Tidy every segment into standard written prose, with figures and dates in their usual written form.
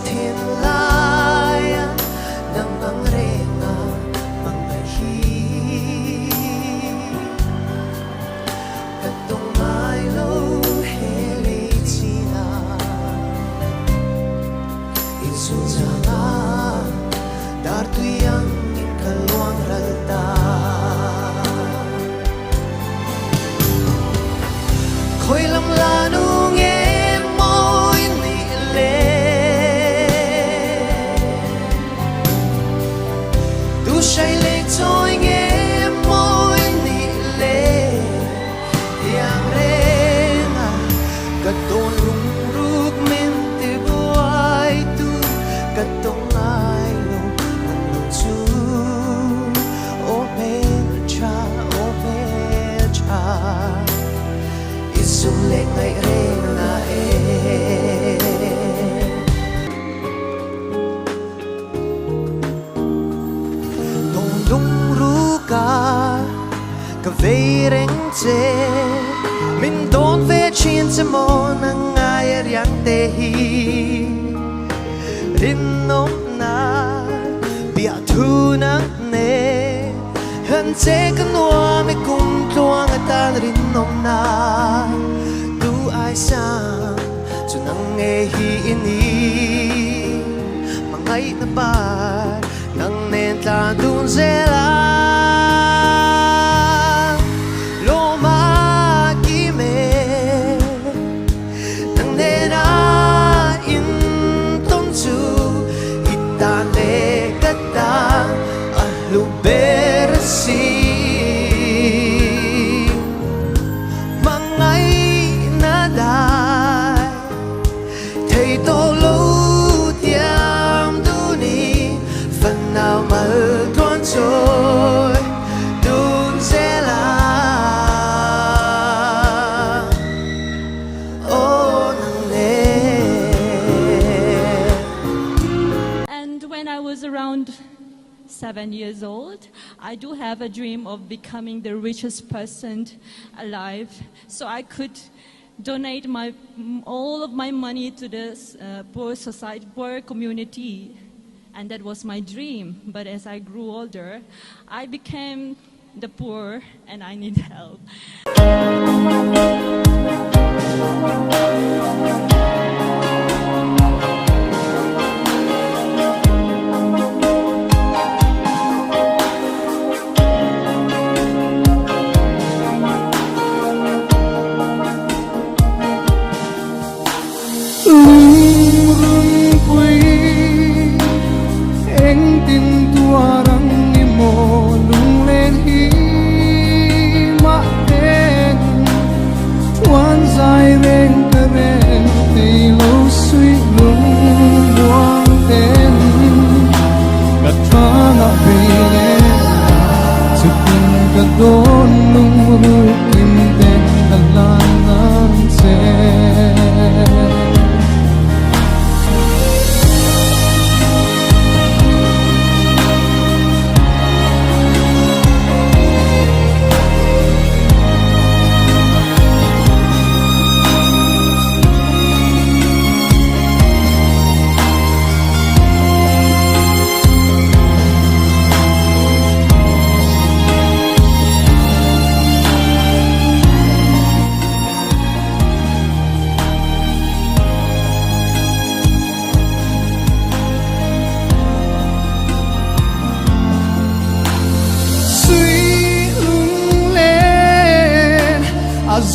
thiên lai nang ang renga mga hi katong mai lo hele china isu janga dar tuyang kalwang ralta khoi lam lanung em môi nị lệ tu say lệ trôi nghe môi nị lệ yang renga katong rung ruk men te buai tu katong ai lo ang chu o pecha Sung lên ngày renga Tong lung ru ka ve reng che min don ve chin se mo nang ai riang theih rin nom na bia thu nang ne han che kan nuam me kum tuang atan rin nom na sang cho nang nghe hi ini mangai na ba nang nen ta dun zela lo ma ki me nang ne na in ton chu itan le kata a lu bersi When I was around 7 years old, I do have a dream of becoming the richest person alive, so I could donate all of my money to this poor society, poor community, and that was my dream. But as I grew older, I became the poor, and I need help.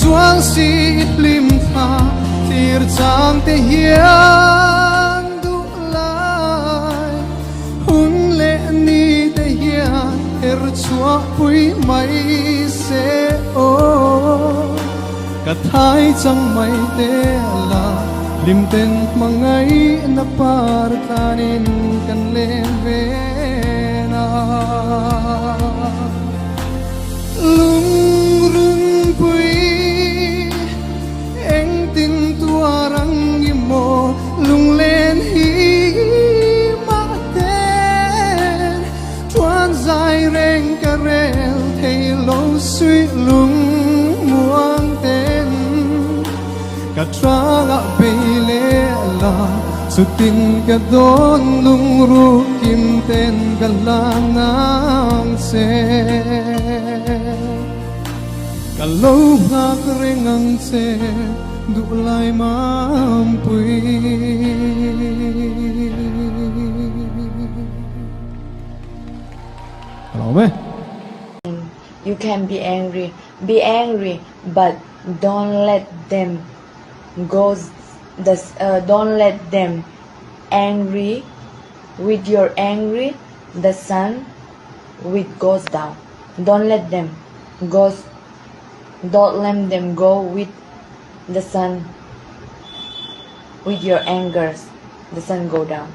Zuang si lim tha tir chang te hian du lai hun le ni te hian chua pui mai se o ka thai chang mai te la lim ten mangai na par kanin kan le ve na lung rung pui lung lên hi ma tên tuan dài reng ca rel thei lo suy lung muang tên ka tra ga be le la su chutin ka don lung ru kim ten ka langang se ka lo hak rengang se du lai mam pui hello me. You can be angry, but don't let them go. Don't let them angry. With your angry, the sun will goes down. Don't let them go. Don't let them go with the sun. With your angers, the sun go down.